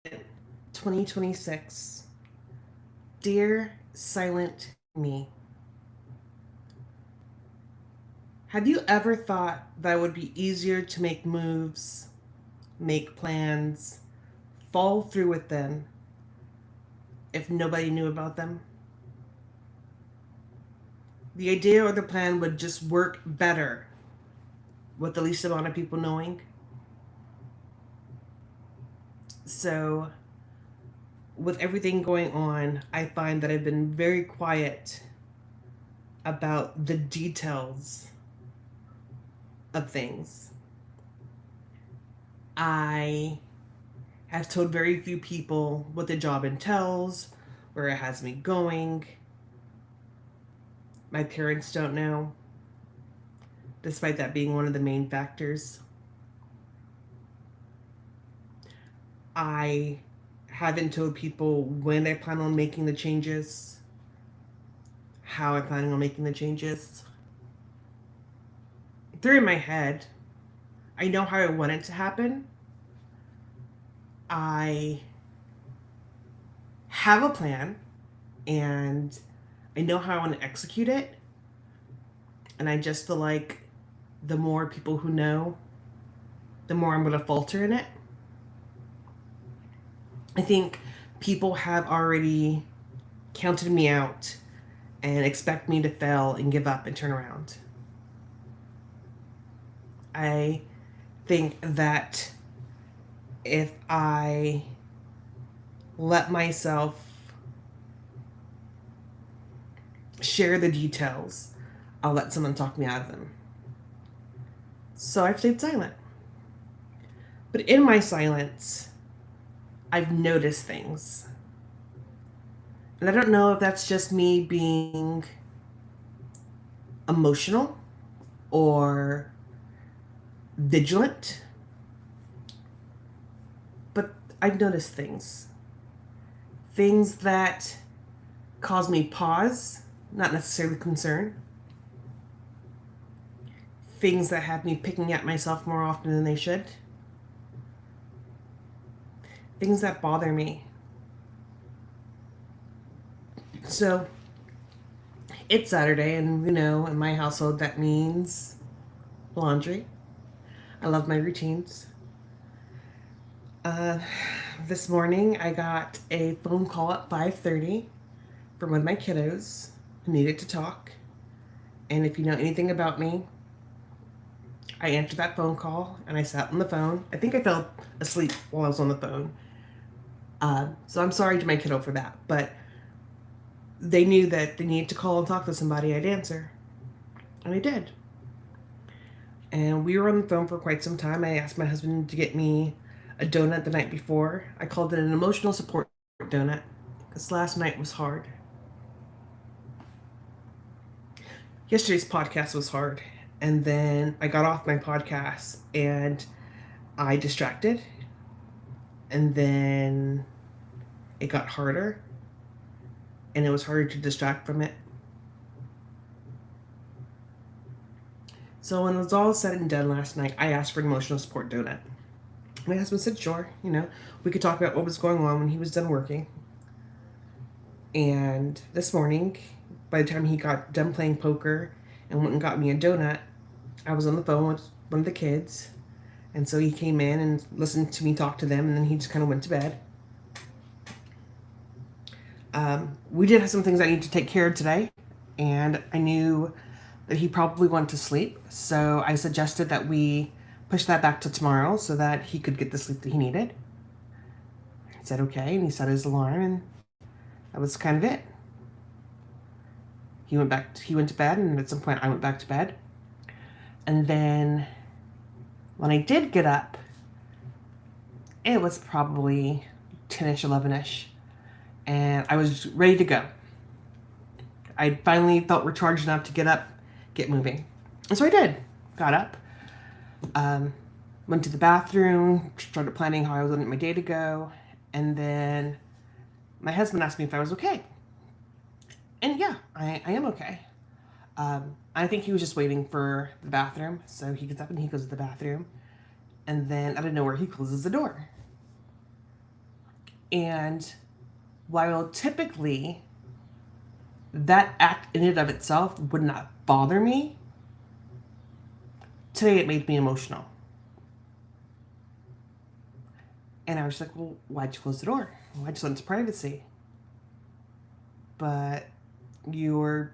2026. Dear Silent Me, have you ever thought that it would be easier to make moves, make plans, follow through with them if nobody knew about them? The idea or the plan would just work better with the least amount of people knowing. So, with everything going on, I find that I've been very quiet about the details of things. I have told very few people what the job entails, where it has me going. My parents don't know, despite that being one of the main factors. I haven't told people when I plan on making the changes, how I'm planning on making the changes. They're in my head. I know how I want it to happen. I have a plan and I know how I want to execute it. And I just feel like the more people who know, the more I'm going to falter in it. I think people have already counted me out and expect me to fail and give up and turn around. I think that if I let myself share the details, I'll let someone talk me out of them. So I've stayed silent. But in my silence, I've noticed things. And I don't know if that's just me being emotional or vigilant, but I've noticed things. Things that cause me pause, not necessarily concern. Things that have me picking at myself more often than they should. Things that bother me. So it's Saturday, and in my household, that means laundry. I love my routines. Uh, this morning, I got a phone call at 5:30 from one of my kiddos who needed to talk. And if you know anything about me, I answered that phone call and I sat on the phone. I think I fell asleep while I was on the phone. So I'm sorry to my kiddo for that. But they knew that they needed to call and talk to somebody. I'd answer. And I did. And we were on the phone for quite some time. I asked my husband to get me a donut the night before. I called it an emotional support donut because last night was hard. Yesterday's podcast was hard. And then I got off my podcast and I distracted. And then it got harder. And it was harder to distract from it. So when it was all said and done last night, I asked for an emotional support donut. My husband said, sure, we could talk about what was going on when he was done working. And this morning, by the time he got done playing poker and went and got me a donut, I was on the phone with one of the kids. And so he came in and listened to me talk to them, and then he just kind of went to bed. We did have some things I need to take care of today, and I knew that he probably wanted to sleep. So I suggested that we push that back to tomorrow so that he could get the sleep that he needed. He said okay, and he set his alarm, and that was kind of it. He went to bed, and at some point I went back to bed. And then when I did get up, it was probably 10ish, 11ish, and I was ready to go. I finally felt recharged enough to get up, get moving. And so I did. Got up, went to the bathroom, started planning how I was wanting my day to go, and then my husband asked me if I was okay. And yeah, I am okay. I think he was just waiting for the bathroom, so he gets up and he goes to the bathroom, and then out of nowhere he closes the door. And while typically that act in and of itself would not bother me, today it made me emotional. And I was like, well, why'd you close the door? Why'd you let into privacy? But you're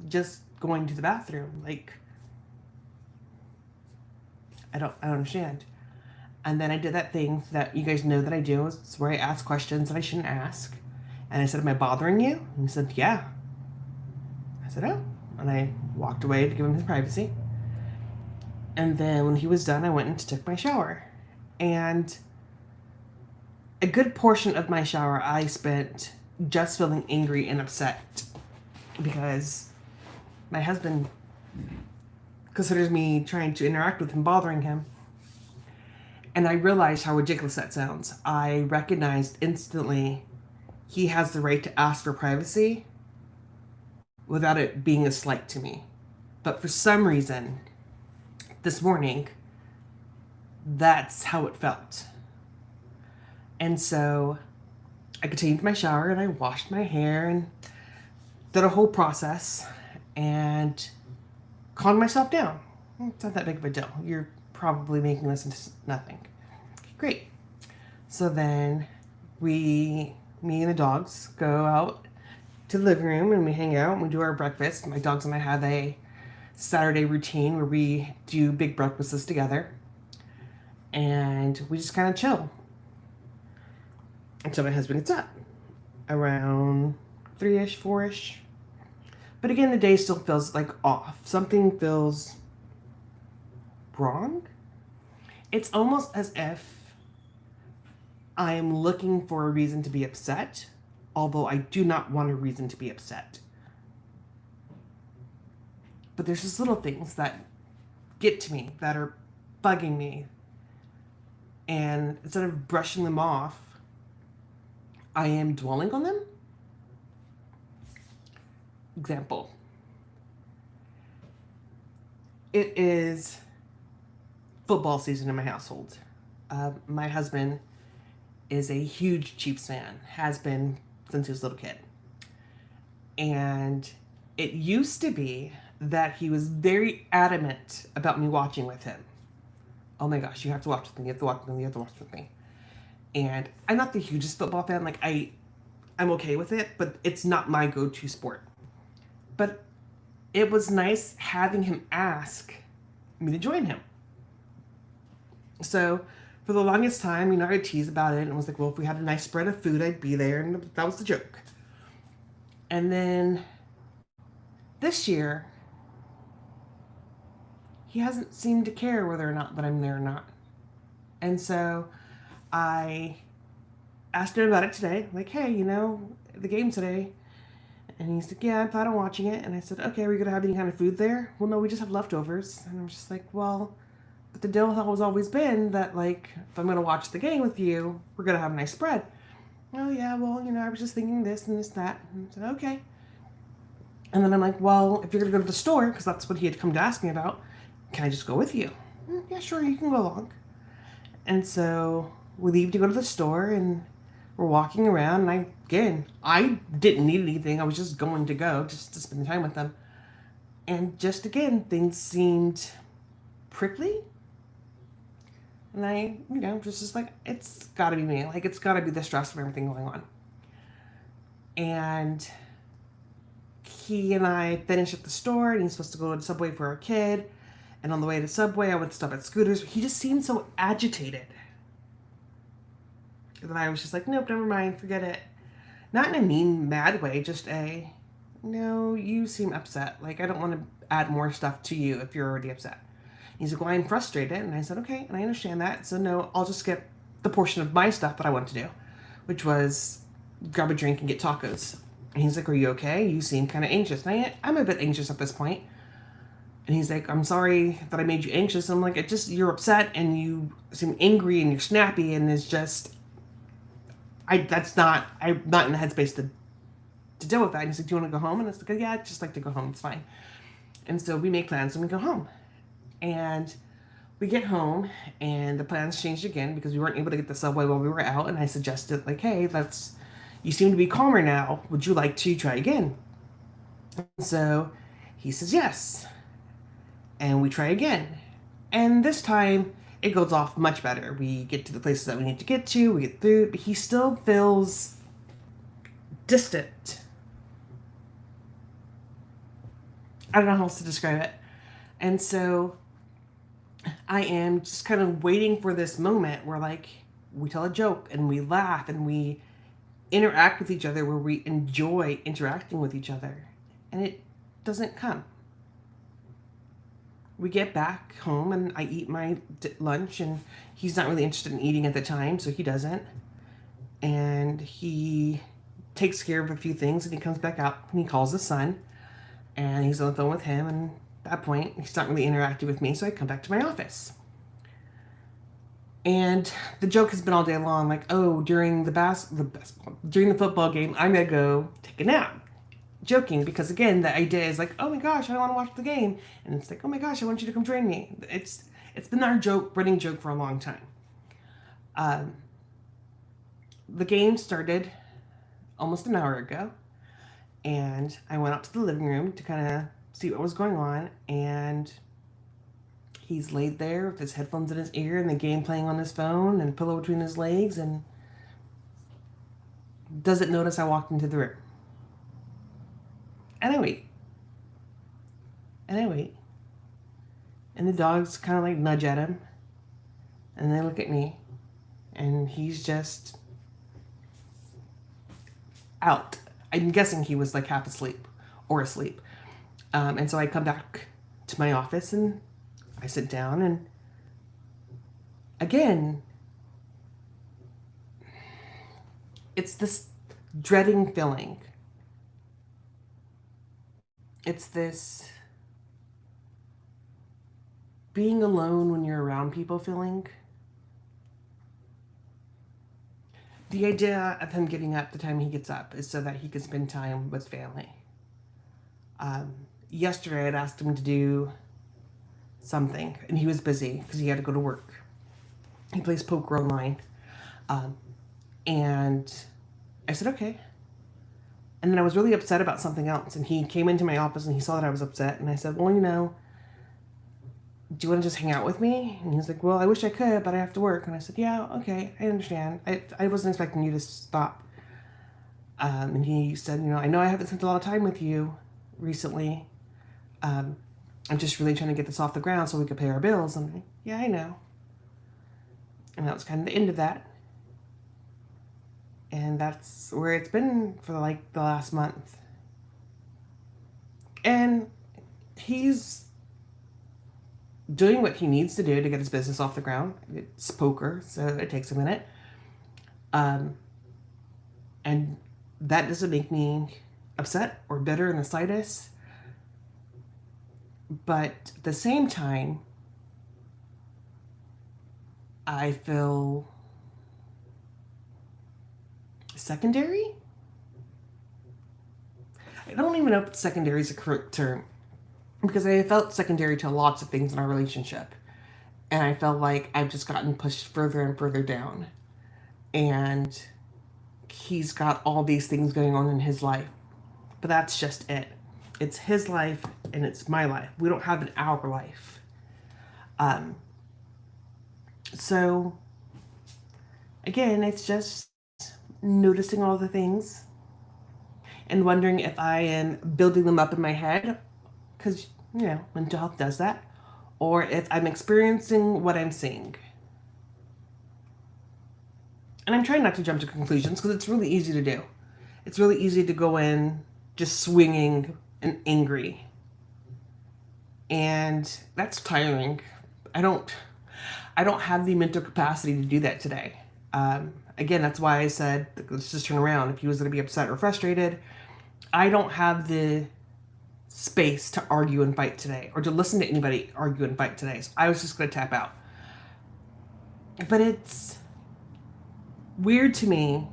just going to the bathroom. Like, I don't understand. And then I did that thing that you guys know that I do. It's where I ask questions that I shouldn't ask. And I said, am I bothering you? And he said, yeah. I said, oh. And I walked away to give him his privacy. And then when he was done, I went and took my shower. And a good portion of my shower I spent just feeling angry and upset because my husband considers me trying to interact with him, bothering him. And I realized how ridiculous that sounds. I recognized instantly he has the right to ask for privacy without it being a slight to me. But for some reason, this morning, that's how it felt. And so I continued my shower and I washed my hair and did a whole process and calmed myself down. It's not that big of a deal. You're probably making this into nothing. Great. So then me and the dogs go out to the living room and we hang out and we do our breakfast. My dogs and I have a Saturday routine where we do big breakfasts together and we just kind of chill until my husband gets up around 3-ish, 4-ish. But again, the day still feels like off. Something feels wrong. It's almost as if I am looking for a reason to be upset, although I do not want a reason to be upset. But there's just little things that get to me, that are bugging me. And instead of brushing them off, I am dwelling on them. Example. It is football season in my household. My husband is a huge Chiefs fan, has been since he was a little kid. And it used to be that he was very adamant about me watching with him. Oh my gosh, you have to watch with me, you have to watch with me, you have to watch with me. And I'm not the hugest football fan, like I'm okay with it, but it's not my go-to sport. But it was nice having him ask me to join him. So for the longest time, I teased about it and was like, well, if we had a nice spread of food, I'd be there. And that was the joke. And then this year, he hasn't seemed to care whether or not that I'm there or not. And so I asked him about it today. Like, hey, the game today. And he's like, yeah, I plan on watching it. And I said, okay, are we going to have any kind of food there? Well, no, we just have leftovers. And I'm just like, well, but the deal has always been that, like, if I'm going to watch the game with you, we're going to have a nice spread. Oh, yeah, well, I was just thinking this and this, that. And I said, okay. And then I'm like, well, if you're going to go to the store, because that's what he had come to ask me about, can I just go with you? Yeah, sure, you can go along. And so we leave to go to the store, and we're walking around, and I didn't need anything. I was just going to go, just to spend time with them. And just again, things seemed prickly. And I, just like, it's got to be me. Like, it's got to be the stress of everything going on. And he and I finished at the store, and he's supposed to go to Subway for our kid. And on the way to Subway, I went to stop at Scooters. He just seemed so agitated. And then I was just like, nope, never mind, forget it. Not in a mean, mad way, just no, you seem upset. Like, I don't want to add more stuff to you if you're already upset. He's like, well, I'm frustrated. And I said, okay, and I understand that. So no, I'll just skip the portion of my stuff that I wanted to do, which was grab a drink and get tacos. And he's like, are you okay? You seem kind of anxious. And I'm a bit anxious at this point. And he's like, I'm sorry that I made you anxious. I'm like, you're upset and you seem angry and you're snappy and it's just, I'm not in the headspace to deal with that. And he's like, do you want to go home? And I was like, yeah, I'd just like to go home. It's fine. And so we make plans and we go home. And We get home and the plans changed again because we weren't able to get the subway while we were out. And I suggested, like, hey, you seem to be calmer now. Would you like to try again? So he says yes. And we try again. And this time it goes off much better. We get to the places that we need to get to, we get through, but he still feels distant. I don't know how else to describe it. And so I am just kind of waiting for this moment where, like, we tell a joke and we laugh and we interact with each other, where we enjoy interacting with each other. And it doesn't come. We get back home and I eat my lunch, and he's not really interested in eating at the time, so he doesn't. And he takes care of a few things and he comes back out and he calls his son and he's on the phone with him. And at that point, he's not really interacting with me, so I come back to my office. And the joke has been all day long, like, oh, during during the football game, I'm gonna go take a nap. Joking, because again, the idea is like, oh my gosh, I don't want to watch the game, and it's like, oh my gosh, I want you to come join me. It's been our running joke for a long time. The game started almost an hour ago, and I went out to the living room to kind of see what was going on, and he's laid there with his headphones in his ear and the game playing on his phone and pillow between his legs, and doesn't notice I walked into the room. And I wait. And I wait. And the dogs kind of like nudge at him. And they look at me. And he's just out. I'm guessing he was like half asleep or asleep. And so I come back to my office and I sit down, and again, it's this dreading feeling. It's this being alone when you're around people feeling. The idea of him getting up the time he gets up is so that he can spend time with family. Yesterday, I had asked him to do something, and he was busy because he had to go to work. He plays poker online. And I said, okay. And then I was really upset about something else. And he came into my office and he saw that I was upset. And I said, well, do you want to just hang out with me? And he's like, well, I wish I could, but I have to work. And I said, yeah, okay, I understand. I wasn't expecting you to stop. And he said, I know I haven't spent a lot of time with you recently. I'm just really trying to get this off the ground so we could pay our bills. And I'm like, yeah, I know. And that was kind of the end of that. And that's where it's been for like the last month. And he's doing what he needs to do to get his business off the ground. It's poker, so it takes a minute. And that doesn't make me upset or bitter in the slightest. But at the same time, I feel secondary? I don't even know if secondary is a correct term, because I felt secondary to lots of things in our relationship. And I felt like I've just gotten pushed further and further down. And he's got all these things going on in his life. But that's just it. It's his life and it's my life. We don't have an our life. So, again, it's just noticing all the things and wondering if I am building them up in my head, because, mental health does that, or if I'm experiencing what I'm seeing. And I'm trying not to jump to conclusions because it's really easy to do. It's really easy to go in just swinging and angry. And that's tiring. I don't have the mental capacity to do that today. Again, that's why I said, let's just turn around. If he was going to be upset or frustrated, I don't have the space to argue and fight today, or to listen to anybody argue and fight today. So I was just going to tap out. But it's weird to me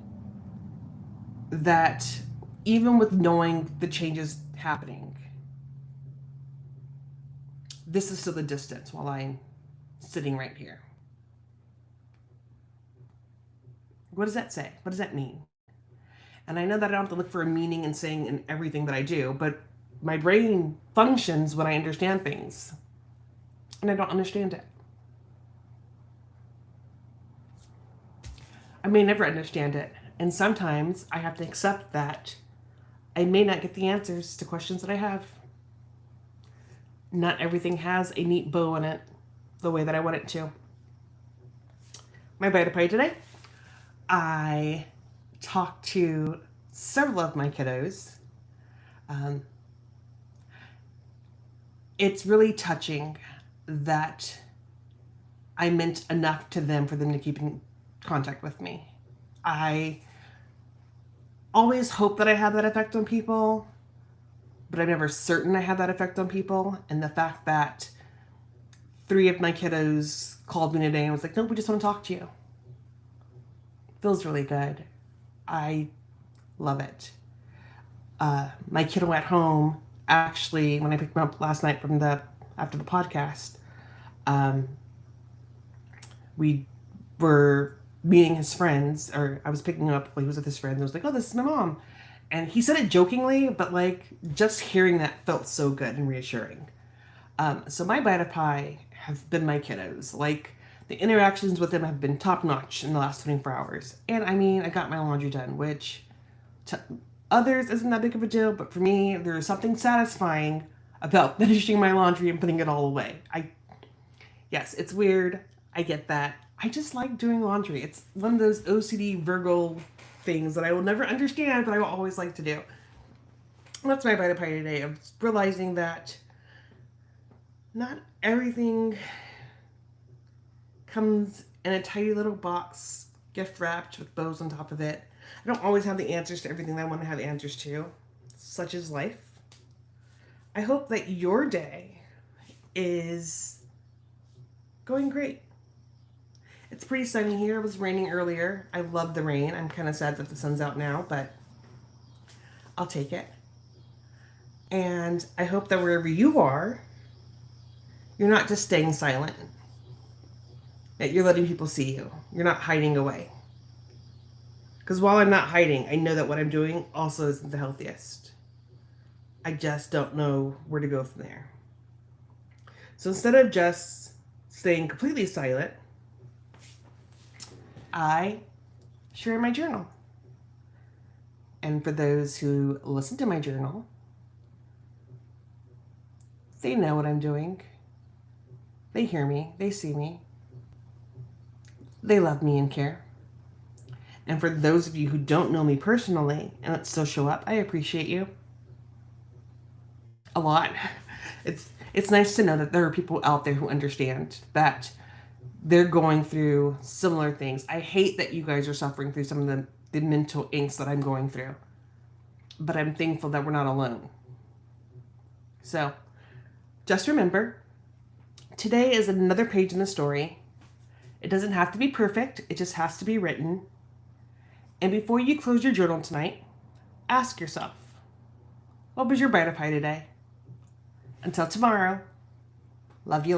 that even with knowing the changes happening, this is still the distance while I'm sitting right here. What does that say? What does that mean? And I know that I don't have to look for a meaning in saying in everything that I do, but my brain functions when I understand things. And I don't understand it. I may never understand it. And sometimes I have to accept that I may not get the answers to questions that I have. Not everything has a neat bow in it the way that I want it to. My bite of pie today, I talked to several of my kiddos. It's really touching that I meant enough to them for them to keep in contact with me. I always hope that I have that effect on people, but I'm never certain I have that effect on people. And the fact that 3 of my kiddos called me today and was like, no, we just want to talk to you, feels really good. I love it. My kiddo at home, actually, when I picked him up last night after the podcast, we were meeting his friends, or I was picking him up while he was with his friends. I was like, oh, this is my mom. And he said it jokingly, but like just hearing that felt so good and reassuring. So my bite of pie have been my kiddos. Like the interactions with them have been top notch in the last 24 hours. And I mean, I got my laundry done, which to others isn't that big of a deal, but for me, there's something satisfying about finishing my laundry and putting it all away. Yes, it's weird. I get that. I just like doing laundry. It's one of those OCD Virgo things that I will never understand, but I will always like to do. That's my bite of pie today. I'm realizing that not everything comes in a tiny little box, gift wrapped with bows on top of it. I don't always have the answers to everything that I want to have answers to. Such is life. I hope that your day is going great. It's pretty sunny here. It was raining earlier. I love the rain. I'm kind of sad that the sun's out now, but I'll take it. And I hope that wherever you are, you're not just staying silent, that you're letting people see you. You're not hiding away. Because while I'm not hiding, I know that what I'm doing also isn't the healthiest. I just don't know where to go from there. So instead of just staying completely silent, I share my journal. And for those who listen to my journal, they know what I'm doing. They hear me. They see me. They love me and care. And for those of you who don't know me personally and still show up, I appreciate you a lot. It's nice to know that there are people out there who understand that they're going through similar things. I hate that you guys are suffering through some of the mental angst that I'm going through, but I'm thankful that we're not alone. So just remember, today is another page in the story. It doesn't have to be perfect. It just has to be written. And before you close your journal tonight, ask yourself, what was your bite of pie today? Until tomorrow, love you.